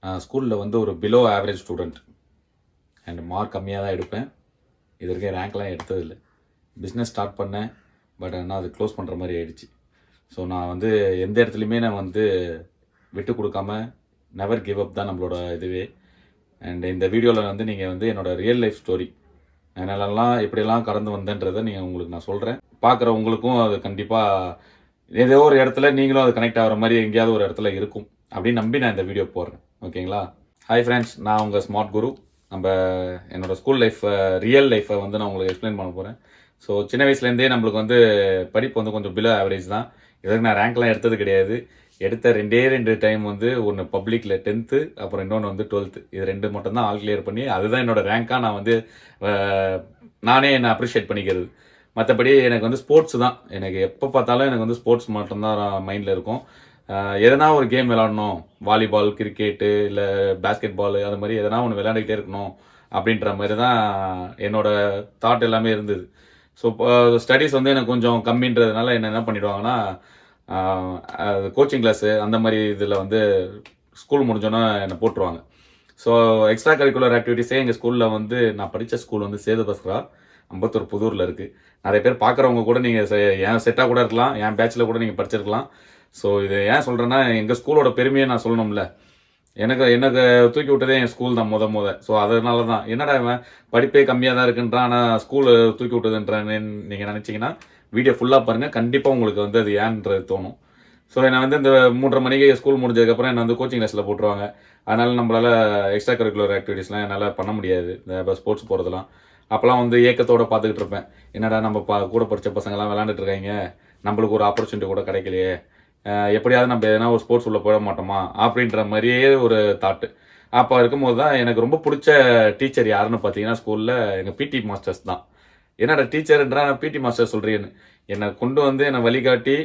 நான் ஸ்கூலில் வந்து ஒரு below average student and mark கம்மியாக தான் எடுப்பேன். இது வரைக்கும் ரேங்க்லாம் எடுத்ததில்லை. பிஸ்னஸ் ஸ்டார்ட் பண்ணேன், பட் ஆனால் அது க்ளோஸ் பண்ணுற மாதிரி ஆயிடுச்சு. ஸோ நான் வந்து எந்த இடத்துலையுமே நான் வந்து விட்டு கொடுக்காம நெவர் கிவ் அப் தான் நம்மளோட இதுவே. அண்ட் இந்த வீடியோவில் வந்து நீங்கள் வந்து என்னோடய ரியல் லைஃப் ஸ்டோரி என்னெல்லாம் எப்படியெல்லாம் கடந்து வந்தேன்றதை உங்களுக்கு நான் சொல்கிறேன். பார்க்குற உங்களுக்கும் அது கண்டிப்பாக ஏதோ ஒரு இடத்துல நீங்களும் அது கனெக்ட் ஆகிற மாதிரி எங்கேயாவது ஒரு இடத்துல இருக்கும் அப்படின்னு நம்பி நான் இந்த வீடியோ போடுறேன். ஓகேங்களா? ஹாய் ஃப்ரெண்ட்ஸ், நான் உங்கள் ஸ்மார்ட் குரு. நம்ம என்னோடய ஸ்கூல் லைஃப்பை ரியல் லைஃப்பை வந்து நான் உங்களுக்கு எக்ஸ்பிளைன் பண்ண போகிறேன். ஸோ சின்ன வயசுலேருந்தே நம்மளுக்கு வந்து படிப்பு வந்து கொஞ்சம் பிலோ ஆவரேஜ் தான். இதுவரைக்கும் நான் ரேங்க்லாம் எடுத்தது கிடையாது. எடுத்த ரெண்டு டைம் வந்து ஒன்று பப்ளிக்கில் 10th, அப்புறம் இன்னொன்று வந்து 12th. இது 2 மட்டும்தான் ஆல் கிளியர் பண்ணி அதுதான் என்னோடய ரேங்காக நான் வந்து நானே என்னை அப்ரிஷியேட் பண்ணிக்கிறது. மற்றபடி எனக்கு வந்து ஸ்போர்ட்ஸ் தான். எனக்கு எப்போ பார்த்தாலும் எனக்கு வந்து ஸ்போர்ட்ஸ் மட்டும்தான் மைண்டில் இருக்கும். எதனா ஒரு கேம் விளாடணும், வாலிபால், கிரிக்கெட்டு, இல்லை பேஸ்கெட் பால், அது மாதிரி எதனா ஒன்று விளையாடிக்கிட்டே இருக்கணும் அப்படின்ற மாதிரி தான் என்னோடய தாட் எல்லாமே இருந்தது. ஸோ இப்போ ஸ்டடீஸ் வந்து எனக்கு கொஞ்சம் கம்மின்றதுனால என்ன பண்ணிவிடுவாங்கன்னா, கோச்சிங் கிளாஸு அந்த மாதிரி இதில் வந்து ஸ்கூல் முடிஞ்சோன்னே என்னை போட்டுருவாங்க. ஸோ எக்ஸ்ட்ரா கரிக்குலர் ஆக்டிவிட்டீஸே எங்கள் ஸ்கூலில் வந்து நான் படித்த ஸ்கூல் வந்து சேது பஸ்கரா, அம்பத்தூர் புதூரில் இருக்குது. நிறைய பேர் பார்க்குறவங்க கூட நீங்கள் என் செட்டாக கூட இருக்கலாம், என் பேட்சில் கூட நீங்கள் படிச்சிருக்கலாம். ஸோ இது ஏன் சொல்கிறேன்னா, எங்கள் ஸ்கூலோட பெருமையை நான் சொல்லணும்ல. எனக்கு தூக்கி விட்டதே என் ஸ்கூல் தான் முத. ஸோ அதனால தான் என்னடா இவன் படிப்பே கம்மியாக தான் இருக்குன்றான், ஆனால் ஸ்கூலு தூக்கி விட்டதுன்றான்னு நீங்கள் நினச்சிங்கன்னா வீடியோ ஃபுல்லாக பாருங்கள். கண்டிப்பாக உங்களுக்கு வந்து அது ஏன்றது தோணும். ஸோ என்னை வந்து இந்த 3:30 மணிக்கு ஸ்கூல் முடிஞ்சதுக்கப்புறம் என்னை வந்து கோச்சிங் கிளாஸில் போட்டுருவாங்க. அதனால் நம்மளால் எக்ஸ்ட்ரா கரிக்குலர் ஆக்டிவிட்டீஸ்லாம் என்னால் பண்ண முடியாது. இந்த ஸ்போர்ட்ஸ் போகிறதுலாம் அப்போலாம் வந்து ஏக்கத்தோடு பார்த்துக்கிட்டு இருப்பேன். என்னடா நம்ம கூட படித்த பசங்கள்லாம் விளாண்டுட்டு இருக்காங்க, நம்மளுக்கு ஒரு ஆப்பர்ச்சுனிட்டி கூட கிடைக்கலையே, எப்படியாவது நம்ம எதனா ஒரு ஸ்போர்ட்ஸ் உள்ளே போட மாட்டோமா அப்படின்ற மாதிரியே ஒரு தாட்டு. அப்போ இருக்கும்போது தான் எனக்கு ரொம்ப பிடிச்ச டீச்சர் யாருன்னு பார்த்தீங்கன்னா, ஸ்கூலில் எங்கள் பிடி மாஸ்டர்ஸ் தான். என்னடா டீச்சர்ன்றா நான் பிடி மாஸ்டர் சொல்கிறேன்னு என்னை கொண்டு வந்து என்னை வழிகாட்டி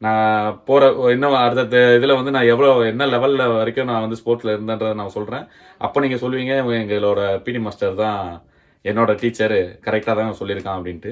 நான் போகிற இன்னும் அடுத்த இதில் வந்து நான் என்ன லெவலில் வரைக்கும் நான் வந்து ஸ்போர்ட்ஸில் இருந்தேன்றதை நான் சொல்கிறேன். அப்போ நீங்கள் சொல்லுவீங்க, எங்களோட பிடி மாஸ்டர் தான் என்னோடய டீச்சரு, கரெக்டாக தான் சொல்லியிருக்கான் அப்படின்ட்டு.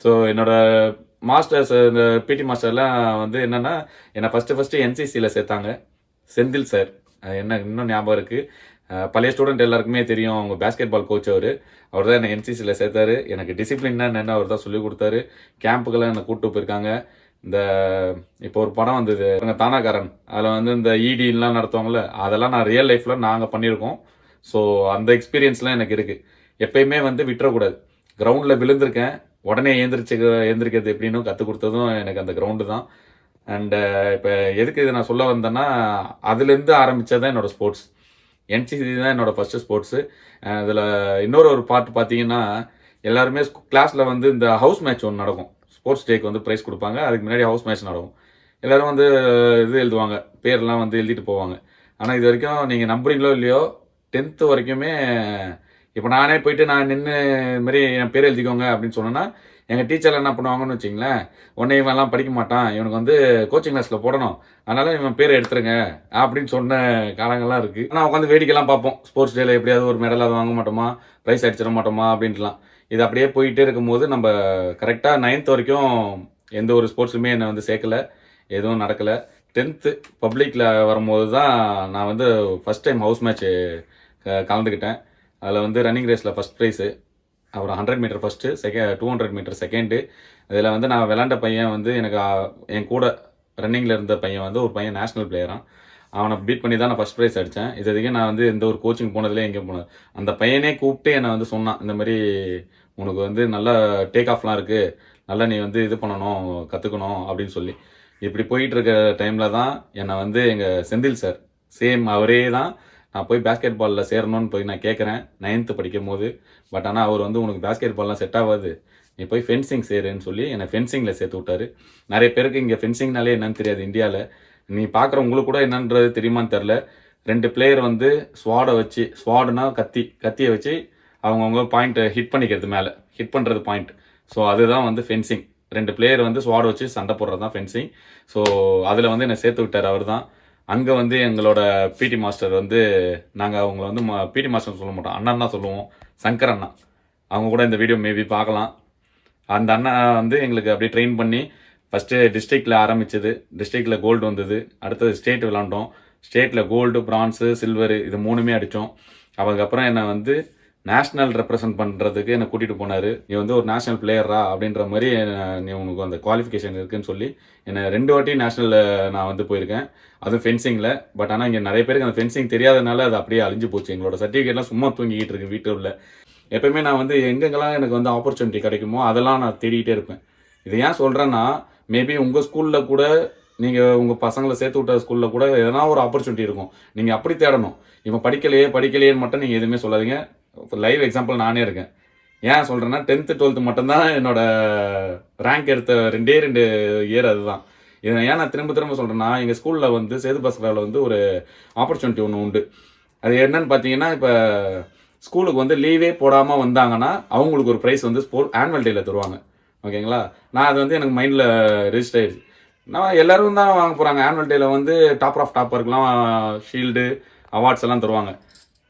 ஸோ என்னோடய மாஸ்டர்ஸ், இந்த பிடி மாஸ்டர்லாம் வந்து என்னென்னா, என்னை ஃபஸ்ட்டு என்சிசியில் சேர்த்தாங்க. செந்தில் சார், என்ன இன்னும் ஞாபகம் இருக்குது. பழைய ஸ்டூடெண்ட் எல்லாருக்குமே தெரியும், அவங்க பேஸ்கெட் பால் கோச். அவர் தான் என்னை என்சிசியில் சேர்த்தாரு. எனக்கு டிசிப்ளின்னா என்னென்ன அவர் தான் சொல்லிக் கொடுத்தாரு. கேம்புக்கெல்லாம் என்னை கூப்பிட்டு போயிருக்காங்க. இந்த இப்போ ஒரு படம் வந்தது தானாகாரன், அதில் வந்து இந்த இடிலாம் நடத்துவாங்கள்ல, அதெல்லாம் நான் ரியல் லைஃப்பில் நாங்கள் பண்ணியிருக்கோம். ஸோ அந்த எக்ஸ்பீரியன்ஸ்லாம் எனக்கு இருக்குது. எப்பயுமே வந்து விட்டுறக்கூடாது. கிரவுண்டில் விழுந்திருக்கேன், உடனே எழுந்திரிக்கிறது எப்படின்னு கற்றுக் கொடுத்ததும் எனக்கு அந்த கிரவுண்டு தான். அண்டு இப்போ எதுக்கு இதை நான் சொல்ல வந்தேன்னா, அதுலேருந்து ஆரம்பித்தது என்னோடய ஸ்போர்ட்ஸ். என்சிசி தான் என்னோடய ஃபஸ்ட்டு ஸ்போர்ட்ஸு. அதில் ஒரு பார்ட் பார்த்தீங்கன்னா, எல்லாருமே கிளாஸில் வந்து இந்த ஹவுஸ் மேட்ச் ஒன்று நடக்கும். ஸ்போர்ட்ஸ் டேக்கு வந்து ப்ரைஸ் கொடுப்பாங்க. அதுக்கு முன்னாடி ஹவுஸ் மேட்ச் நடக்கும். எல்லோரும் வந்து இது எழுதுவாங்க, பேர்லாம் வந்து எழுதிட்டு போவாங்க. ஆனால் இது வரைக்கும் நீங்கள் நம்புறீங்களோ இல்லையோ, 10th வரைக்குமே இப்போ நானே போயிட்டு நான் நின்று இதுமாரி என் பேர் எழுதிக்கோங்க அப்படின்னு சொன்னேன்னா, எங்கள் டீச்சர் என்ன பண்ணுவாங்கன்னு வச்சிங்களேன், உடனே இவன்லாம் படிக்க மாட்டான், இவனுக்கு வந்து கோச்சிங் கிளாஸில் போடணும், அதனால் இவன் பேர் எடுத்துருங்க அப்படின்னு சொன்ன காலங்கள்லாம் இருக்குது. ஆனால் உட்காந்து வேடிக்கைலாம் பார்ப்போம். ஸ்போர்ட்ஸ் டேயில் எப்படியாவது ஒரு மெடலாவது வாங்க மாட்டோமா, ப்ரைஸ் அடிச்சிட மாட்டோமா அப்படின்ட்டுலாம். இது அப்படியே போயிட்டே இருக்கும்போது நம்ம கரெக்டாக 9th வரைக்கும் எந்த ஒரு ஸ்போர்ட்ஸுமே என்னை வந்து சேர்க்கலை, எதுவும் நடக்கலை. 10th பப்ளிக்கில் வரும்போது தான் நான் வந்து ஃபஸ்ட் டைம் ஹவுஸ் மேட்ச்சு கலந்துக்கிட்டேன். அதில் வந்து ரன்னிங் ரேஸில் ஃபஸ்ட் ப்ரைஸு, அப்புறம் 100 மீட்டர் ஃபஸ்ட்டு, 200 மீட்டர் செகண்டு. இதில் வந்து நான் விளாண்ட பையன் வந்து எனக்கு என் கூட ரன்னிங்கில் இருந்த பையன் வந்து ஒரு பையன் நேஷ்னல் பிளேயரான். அவனை பீட் பண்ணி தான் நான் ஃபஸ்ட் ப்ரைஸ் அடித்தேன். இது வரைக்கும் நான் வந்து எந்த ஒரு கோச்சிங் போனதில்லை, எங்கேயும் போனது. அந்த பையனே கூப்பிட்டு என்னை வந்து சொன்னான், இந்த மாதிரி உனக்கு வந்து நல்லா டேக் ஆஃப்லாம் இருக்குது, நல்லா நீ வந்து இது பண்ணணும், கற்றுக்கணும் அப்படின்னு சொல்லி. இப்படி போயிட்டுருக்க டைமில் தான் என்னை வந்து எங்கள் செந்தில் சார், சேம் அவரே தான், நான் போய் பேஸ்கெட் பாலில் சேரணும்னு போய் நான் கேட்குறேன் 9th படிக்கும் போது. பட் ஆனால் அவர் வந்து உனக்கு பேஸ்கெட் பால்லாம் செட் ஆகாது, நீ போய் ஃபென்சிங் சேருன்னு சொல்லி என்னை ஃபென்சிங்கில் சேர்த்து விட்டார். நிறைய பேருக்கு இங்கே ஃபென்சிங்னாலே என்னன்னு தெரியாது இந்தியாவில். நீ பார்க்குற உங்களுக்கு கூட என்னன்றது தெரியுமான்னு தெரில. 2 பிளேயர் வந்து ஸ்வாடை வச்சு, ஸ்வாடுனா கத்தியை வச்சு அவங்கவுங்க பாயிண்ட்டை ஹிட் பண்ணிக்கிறது, மேலே ஹிட் பண்ணுறது பாயிண்ட். ஸோ அதுதான் வந்து ஃபென்சிங். 2 பிளேயர் வந்து ஸ்வாடை வச்சு சண்டை போடுறது தான் ஃபென்சிங். ஸோ அதில் வந்து என்னை சேர்த்து விட்டார் அவர் தான். அங்கே வந்து எங்களோட பிடி மாஸ்டர் வந்து, நாங்கள் அவங்கள வந்து பிடி மாஸ்டர் சொல்ல மாட்டோம், அண்ணன் தான் சொல்லுவோம், சங்கர் அண்ணா. அவங்க கூட இந்த வீடியோ மேபி பார்க்கலாம். அந்த அண்ணா வந்து எங்களுக்கு அப்படியே ட்ரெயின் பண்ணி, ஃபஸ்ட்டு டிஸ்ட்ரிக்டில் ஆரம்பித்தது, டிஸ்ட்ரிக்டில் கோல்டு வந்தது, அடுத்தது ஸ்டேட் விளாண்டோம். ஸ்டேட்டில் கோல்டு, பிரான்ஸு, சில்வரு இது 3மே அடித்தோம். அதுக்கப்புறம் என்னை வந்து நேஷ்னல் ரெப்ரசன்ட் பண்ணுறதுக்கு என்னை கூட்டிகிட்டு போனார். நீ வந்து ஒரு நேஷ்னல் பிளேயரா அப்படின்ற மாதிரி நீ உனக்கு அந்த குவாலிஃபிகேஷன் இருக்குதுன்னு சொல்லி என்னை 2 வாட்டி நேஷ்னலில் நான் வந்து போயிருக்கேன். அதுவும் ஃபென்சிங்கில். பட் ஆனால் இங்கே நிறைய பேருக்கு அந்த ஃபென்சிங் தெரியாதனால அது அப்படியே அழிஞ்சு போச்சு. எங்களோட சர்டிஃபிகேட்லாம் சும்மா தூங்கிக்கிட்டு இருக்கு வீட்டுள்ள. எப்போயுமே நான் வந்து எங்கெங்கெல்லாம் எனக்கு வந்து ஆப்பர்ச்சுனிட்டி கிடைக்குமோ அதெல்லாம் நான் தேடிக்கிட்டே இருப்பேன். இதை ஏன் சொல்கிறேன்னா, மேபி உங்கள் ஸ்கூலில் கூட நீங்கள் உங்கள் பசங்களை சேர்த்து விட்ட ஸ்கூலில் கூட எதனா ஒரு ஆப்பர்ச்சுனிட்டி இருக்கும். நீங்கள் அப்படி தேடணும். இவன் படிக்கலையேன்னு மட்டும் நீங்கள் எதுவுமே சொல்லாதீங்க. லைவ் எக்ஸாம்பிள் நானே இருக்கேன். ஏன் சொல்கிறேன்னா 10th 12th மட்டும்தான் என்னோட ரேங்க் எடுத்த 2 இயர் அதுதான். இதை ஏன் நான் திரும்ப சொல்கிறேன்னா, எங்கள் ஸ்கூலில் வந்து சேது பாஸ்கராவில் வந்து ஒரு ஆப்பர்ச்சுனிட்டி ஒன்று உண்டு. அது என்னன்னு பார்த்தீங்கன்னா, இப்போ ஸ்கூலுக்கு வந்து லீவே போடாமல் வந்தாங்கன்னா அவங்களுக்கு ஒரு ப்ரைஸ் வந்து ஆனுவல் டேயில் தருவாங்க. ஓகேங்களா? நான் அது வந்து எனக்கு மைண்டில் ரெஜிஸ்டர் ஆயிடுச்சு. நான் எல்லோரும் தான் வாங்க போகிறாங்க. ஆனுவல் டேயில் வந்து டாப்பர் ஆஃப் டாப்பருக்குலாம் ஷீல்டு, அவார்ட்ஸ் எல்லாம் தருவாங்க.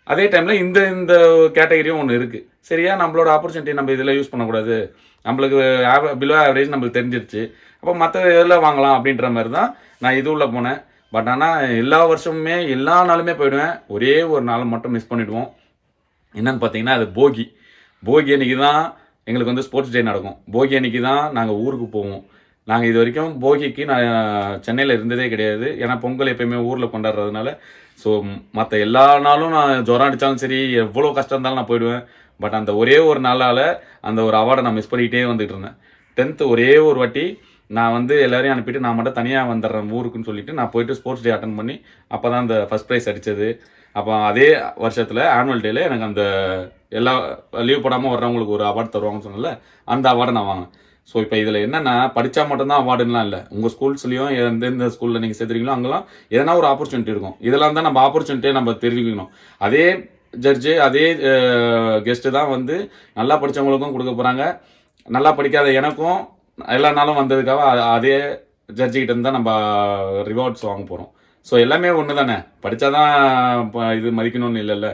அதே டைமில் இந்த கேட்டகரியும் ஒன்று இருக்குது. சரியா, நம்மளோட ஆப்பர்ச்சுனிட்டி நம்ம இதில் யூஸ் பண்ணக்கூடாது. நம்மளுக்கு பிலோ ஆவரேஜ் நம்மளுக்கு தெரிஞ்சிருச்சு. அப்போ மற்ற இதில் வாங்கலாம் அப்படின்ற மாதிரி தான் நான் இது உள்ளே போனேன். பட் ஆனால் எல்லா வருஷமுமே எல்லா நாளுமே போயிடுவேன். ஒரே ஒரு நாள் மட்டும் மிஸ் பண்ணிவிடுவோம். என்னன்னு பார்த்தீங்கன்னா, அது போகி அன்றைக்கி தான் எங்களுக்கு வந்து ஸ்போர்ட்ஸ் டே நடக்கும். போகி அன்றைக்கி தான் நாங்கள் ஊருக்கு போவோம். நாங்கள் இது வரைக்கும் போகிக்கு நான் சென்னையில் இருந்ததே கிடையாது. ஏன்னா பொங்கல் எப்போயுமே ஊரில் கொண்டாடுறதுனால. ஸோ மற்ற எல்லா நாளும் நான் ஜுரம் அடித்தாலும் சரி, எவ்வளோ கஷ்டம் இருந்தாலும் நான் போயிடுவேன். பட் அந்த ஒரே ஒரு நாளால் அந்த ஒரு அவார்டை நான் மிஸ் பண்ணிக்கிட்டே வந்துட்டு இருந்தேன். 10th ஒரே ஒரு வாட்டி நான் வந்து எல்லாரையும் அனுப்பிட்டு நான் மட்டும் தனியாக வந்துடுறேன் ஊருக்குன்னு சொல்லிட்டு நான் போயிட்டு ஸ்போர்ட்ஸ் டே அட்டன் பண்ணி அப்போ தான் அந்த ஃபஸ்ட் ப்ரைஸ் அடித்தது. அப்போ அதே வருஷத்தில் ஆனுவல் டேயில் எனக்கு அந்த எல்லா லீவ் போடாமல் வர்றவங்களுக்கு ஒரு அவார்டு தருவாங்கன்னு சொன்னல, அந்த அவார்டை நான் வாங்கினேன். ஸோ இப்போ இதில் என்னென்னா, படித்தா மட்டும்தான் அவார்டுலாம் இல்லை. உங்கள் ஸ்கூல்ஸ்லேயும் எந்தெந்த ஸ்கூலில் நீங்கள் சேர்த்துறீங்களோ அங்கெல்லாம் எதனா ஒரு ஆப்பர்ச்சுனிட்டி இருக்கும். இதெல்லாம் தான் நம்ம ஆப்பர்ச்சுனிட்டியை நம்ம தெரிஞ்சுக்கணும். அதே ஜட்ஜு, அதே கெஸ்ட்டு தான் வந்து நல்லா படித்தவங்களுக்கும் கொடுக்க போகிறாங்க. நல்லா படிக்காத எனக்கும் எல்லா நாளும் வந்ததுக்காக அதே ஜட்ஜிக்கிட்ட இருந்து தான் நம்ம ரிவார்ட்ஸ் வாங்க போகிறோம். ஸோ எல்லாமே ஒன்று தானே, படித்தா தான் இது மதிக்கணும்னு இல்லைல்ல.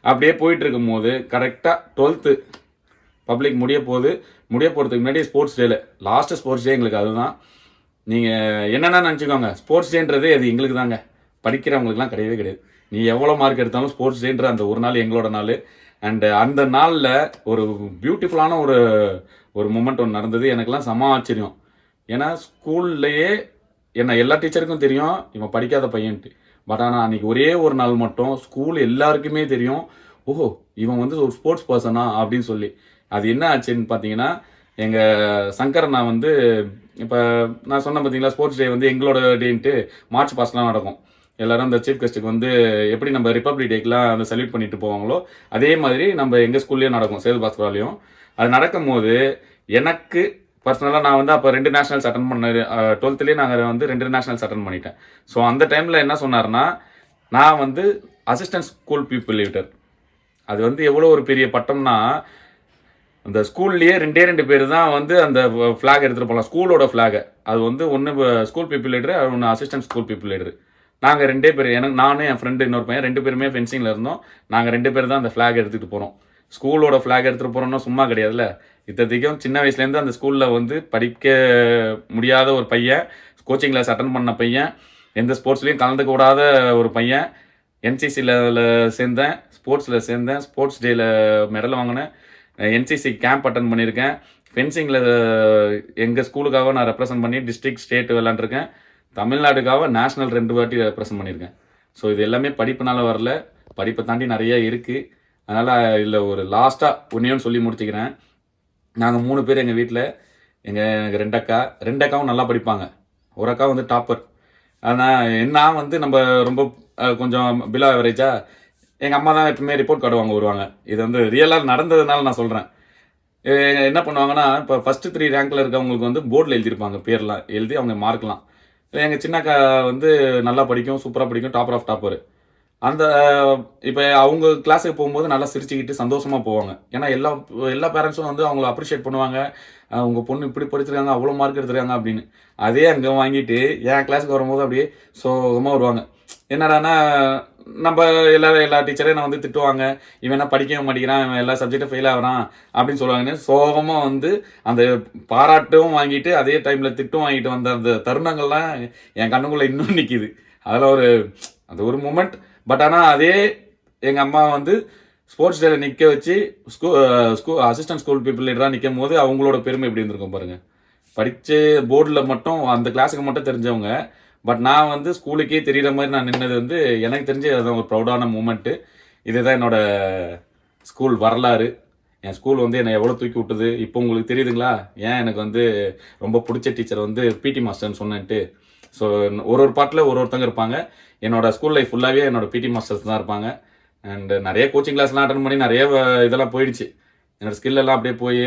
அப்படியே போயிட்டு இருக்கும் போது கரெக்டாக 12th பப்ளிக் முடிய போகிறதுக்கு முன்னாடி ஸ்போர்ட்ஸ் டேல லாஸ்ட்டு ஸ்போர்ட்ஸ் டே எங்களுக்கு அதுதான். நீங்கள் என்னென்னா நினச்சிக்கோங்க, ஸ்போர்ட்ஸ் டேன்றது அது எங்களுக்கு தாங்க, படிக்கிறவங்களுக்குலாம் கிடையவே கிடையாது. நீ எவ்வளோ மார்க் எடுத்தாலும் ஸ்போர்ட்ஸ் டேன்ற அந்த ஒரு நாள் எங்களோட நாள். அண்டு அந்த நாளில் ஒரு பியூட்டிஃபுல்லான ஒரு மூமெண்ட் ஒன்று நடந்தது. எனக்கெல்லாம் செம ஆச்சரியம். ஏன்னா ஸ்கூல்லையே என்ன எல்லா டீச்சருக்கும் தெரியும் இவன் படிக்காத பையன்ட்டு. பட் ஆனால் அன்றைக்கி ஒரே ஒரு நாள் மட்டும் ஸ்கூல் எல்லாருக்குமே தெரியும், ஓஹோ இவன் வந்து ஒரு ஸ்போர்ட்ஸ் பர்சனா அப்படின்னு சொல்லி. அது என்ன ஆச்சுன்னு பார்த்தீங்கன்னா, எங்கள் சங்கரண்ணா வந்து இப்போ நான் சொன்னேன் பார்த்தீங்களா, ஸ்போர்ட்ஸ் டே வந்து எங்களோட டேன்ட்டு மார்ச் பாஸ்ட்லாம் நடக்கும். எல்லோரும் அந்த சீஃப் கெஸ்ட்டுக்கு வந்து எப்படி நம்ம ரிப்பப்ளிக் டேக்கெலாம் அந்த சல்யூட் பண்ணிட்டு போவாங்களோ அதே மாதிரி நம்ம எங்கள் ஸ்கூல்லேயும் நடக்கும், சேது பாஸ்கராலையும். அது நடக்கும் போது எனக்கு பர்சனலாக நான் வந்து அப்போ 2 நேஷனல்ஸ் அட்டன் பண்ணேன். 12th நாங்கள் வந்து 2 நேஷனல்ஸ் அட்டன் பண்ணிட்டேன். ஸோ அந்த டைமில் என்ன சொன்னார்னா, நான் வந்து அசிஸ்டன்ட் ஸ்கூல் பீப்புள் லீடர். அது வந்து எவ்வளோ ஒரு பெரிய பட்டம்னா, அந்த ஸ்கூல்லையே 2 பேர் தான் வந்து அந்த ஃப்ளாக் எடுத்துகிட்டு போகலாம், ஸ்கூலோட ஃப்ளாகை. அது வந்து ஒன்று ஸ்கூல் பீப்புள் லீடரு, ஒன்று அசிஸ்டன்ட் ஸ்கூல் பீப்புள் லீடரு. நாங்கள் 2 பேர், எனக்கு நானும் என் ஃப்ரெண்டு இன்னொரு பையன் 2 பேருமே ஃபென்சிங்கில் இருந்தோம். நாங்கள் 2 பேர் தான் அந்த ஃப்ளாக் எடுத்துகிட்டு போகிறோம். ஸ்கூலோட ஃப்ளாக் எடுத்துகிட்டு போகிறோன்னா சும்மா கிடையாதுல்ல. இத்தனைக்கும் சின்ன வயசுலேருந்து அந்த ஸ்கூலில் வந்து படிக்க முடியாத ஒரு பையன், கோச்சிங் கிளாஸ் அட்டன் பண்ண பையன், எந்த ஸ்போர்ட்ஸ்லேயும் கலந்துக்க கூடாத ஒரு பையன். என்சிசியில் சேர்ந்தேன், ஸ்போர்ட்ஸில் சேர்ந்தேன், ஸ்போர்ட்ஸ் டேயில் மெடல் வாங்கினேன், என்சிசி கேம்ப் அட்டன் பண்ணியிருக்கேன், ஃபென்சிங்கில் எங்கள் ஸ்கூலுக்காக நான் ரெப்ரசன்ட் பண்ணி டிஸ்ட்ரிக்ட் ஸ்டேட் விளாண்டுருக்கேன், தமிழ்நாடுக்காக நேஷ்னல் 2 வாட்டி ரெப்ரசன்ட் பண்ணியிருக்கேன். ஸோ இது எல்லாமே படிப்புனால வரல, படிப்பை தாண்டி நிறைய இருக்குது. அதனால் இதில் ஒரு லாஸ்ட்டாக ஒன்றையும் சொல்லி முடிச்சுக்கிறேன். நாங்கள் 3 பேர் எங்கள் வீட்டில், எனக்கு 2 அக்கா, 2 அக்காவும் நல்லா படிப்பாங்க. ஒரு அக்கா வந்து டாப்பர். ஆனால் நான் வந்து நம்ம ரொம்ப கொஞ்சம் பிலோ ஆவரேஜாக, எங்கள் அம்மா தான் எப்பவுமே ரிப்போர்ட் கார்டு வாங்க வருவாங்க. இது வந்து ரியலாக நடந்ததுனால நான் சொல்கிறேன். என்ன பண்ணுவாங்கன்னா, இப்போ ஃபஸ்ட்டு 3 ரேங்கில் இருக்கவங்களுக்கு வந்து போர்டில் எழுதியிருப்பாங்க, பேர்லாம் எழுதி அவங்க மார்க்லாம். எங்கள் சின்ன அக்கா வந்து நல்லா படிக்கும், சூப்பராக படிக்கும், டாப்பர் ஆஃப் டாப்பர். அந்த இப்போ அவங்க கிளாஸுக்கு போகும்போது நல்லா சிரிச்சுக்கிட்டு சந்தோஷமாக போவாங்க. ஏன்னா எல்லா பேரண்ட்ஸும் வந்து அவங்கள அப்ரிஷியேட் பண்ணுவாங்க, உங்கள் பொண்ணு இப்படி படிச்சிருக்காங்க, அவ்வளோ மார்க் எடுத்துருக்காங்க அப்படின்னு. அதே அங்கே வாங்கிட்டு என் கிளாஸுக்கு வரும்போது அப்படியே சோகமாக வருவாங்க. என்னடானா, நம்ம எல்லா டீச்சரையும் நான் வந்து திட்டுவாங்க, இவன் என்ன படிக்கவே மாட்டேங்கிறான், இவன் எல்லா சப்ஜெக்டும் ஃபெயில் ஆகிறான் அப்படின்னு சொல்லுவாங்கன்னு சோகமாக வந்து அந்த பாராட்டும் வாங்கிட்டு அதே டைமில் திட்டும் வாங்கிட்டு வந்த அந்த தருணங்கள்லாம் என் கண்ணுக்குள்ளே இன்னும் நிற்கிது. அதில் ஒரு அது ஒரு மூமெண்ட். பட் ஆனால் அதே எங்கள் அம்மா வந்து ஸ்போர்ட்ஸ் டேல நிற்க வச்சு அசிஸ்டன்ட் ஸ்கூல் பீப்புள் லீடராக நிற்கும் போது அவங்களோட பெருமை எப்படி இருந்திருக்கும் பாருங்கள். படித்து போர்டில் மட்டும் அந்த கிளாஸுக்கு மட்டும் தெரிஞ்சவங்க, பட் நான் வந்து ஸ்கூலுக்கே தெரிகிற மாதிரி நான் நின்னது வந்து எனக்கு தெரிஞ்சு அதுதான் ஒரு ப்ரௌடான மூமெண்ட்டு. இதுதான் என்னோட ஸ்கூல் வரலாறு. என் ஸ்கூல் வந்து என்னை எவ்வளோ தூக்கி விட்டுது. இப்போ உங்களுக்கு தெரியுதுங்களா ஏன் எனக்கு வந்து ரொம்ப பிடிச்ச டீச்சர் வந்து பிடி மாஸ்டர்னு சொன்னேன்ட்டு. ஸோ ஒரு பாட்டில் ஒருத்தங்க இருப்பாங்க. என்னோட ஸ்கூல் லைஃப் ஃபுல்லாகவே என்னோட பிடி மாஸ்டர்ஸ் தான் இருப்பாங்க. அண்ட் நிறைய கோச்சிங் கிளாஸ்லாம் அட்டன் பண்ணி நிறைய இதெல்லாம் போயிடுச்சு. என்னோட ஸ்கில் எல்லாம் அப்படியே போய்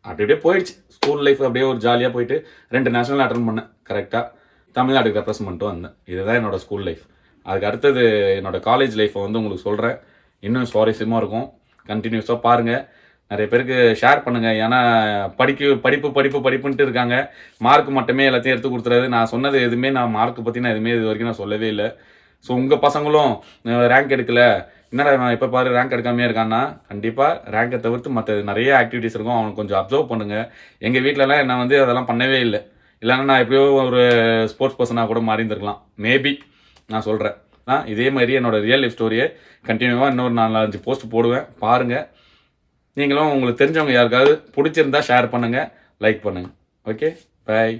அப்படியே போயிடுச்சு. ஸ்கூல் லைஃப் அப்படியே ஒரு ஜாலியாக போயிட்டு 2 நேஷனல் அட்டன் பண்ணேன் கரெக்டாக. தமிழ்நாட்டுக்கு ரெப்ரசன்ட் பண்ணிட்டு வந்தேன். இதுதான் என்னோட ஸ்கூல் லைஃப். அதுக்கு அடுத்தது என்னோட காலேஜ் லைஃப்பை வந்து உங்களுக்கு சொல்கிறேன். இன்னும் சுவாரஸ்யமாக இருக்கும். கண்டினியூஸாக பாருங்கள். நிறைய பேருக்கு ஷேர் பண்ணுங்கள். ஏன்னா படிப்புன்ட்டு இருக்காங்க. மார்க் மட்டுமே எல்லாத்தையும் எடுத்து கொடுத்துறாது. நான் சொன்னது எதுவுமே நான் மார்க் பற்றி நான் எதுவுமே இது வரைக்கும் நான் சொல்லவே இல்லை. ஸோ உங்கள் பசங்களும் ரேங்க் எடுக்கலை, என்னடா இப்போ பாரு ரேங்க் எடுக்காமே இருக்கான்னா, கண்டிப்பாக ரேங்கை தவிர்த்து மற்ற நிறைய ஆக்டிவிட்டீஸ் இருக்கும். அவனுக்கு கொஞ்சம் அப்சர்வ் பண்ணுங்கள். எங்கள் வீட்டிலலாம் என்ன வந்து அதெல்லாம் பண்ணவே இல்லை. இல்லைன்னா நான் எப்படியோ ஒரு ஸ்போர்ட்ஸ் பர்சனாக கூட மாறி இருந்திருக்கலாம் மேபி. நான் சொல்கிறேன். இதே மாதிரி என்னோட ரியல் லைஃப் ஸ்டோரியை கண்டினியூவாக இன்னொரு 4-5 போஸ்ட் போடுவேன். பாருங்கள். நீங்களும் உங்களுக்கு தெரிஞ்சவங்க யாருக்காவது பிடிச்சிருந்தா ஷேர் பண்ணுங்கள், லைக் பண்ணுங்கள். Okay, by.